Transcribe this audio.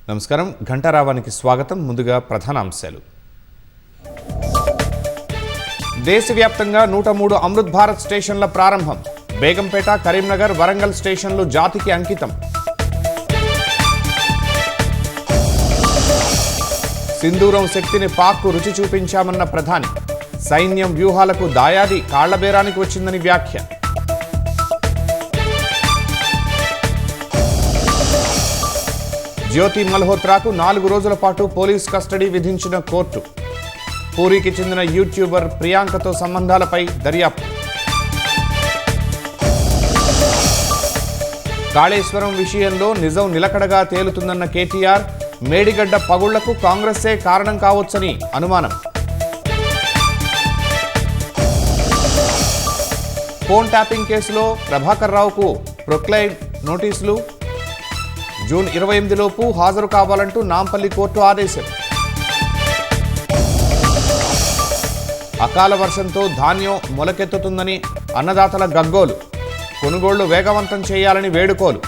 నమస్కారం ఘంటారావానికి స్వాగతం. ముందుగా ప్రధాన అంశాలు. దేశవ్యాప్తంగా 103 అమృత్ భారత్ స్టేషన్ల ప్రారంభం. బేగంపేట, కరీంనగర్, వరంగల్ స్టేషన్లు జాతికి అంకితం. సింధూరం శక్తిని పాక్కు రుచి చూపించామన్న ప్రధాని. సైన్యం వ్యూహాలకు దాయాది కాళ్లబేరానికి వచ్చిందని వ్యాఖ్య. జ్యోతి మల్హోత్రాకు 4 రోజుల పాటు పోలీస్ కస్టడీ విధించిన కోర్టు. పూరికి చెందిన యూట్యూబర్ ప్రియాంకతో సంబంధాలపై దర్యాప్తు. కాళేశ్వరం విషయంలో నిజం నిలకడగా తేలుతుందన్న కేటీఆర్. మేడిగడ్డ పగుళ్లకు కాంగ్రెస్సే కారణం కావచ్చని అనుమానం. ఫోన్ ట్యాపింగ్ కేసులో ప్రభాకర్ రావుకు ప్రొక్లైన్ నోటీసులు. జూన్ 28 లోపు హాజరు కావాలంటూ నాంపల్లి కోర్టు ఆదేశం. అకాల వర్షంతో ధాన్యం మొలకెత్తుతుందని అన్నదాతల గగ్గోలు. కొనుగోళ్లు వేగవంతం చేయాలని వేడుకోలు.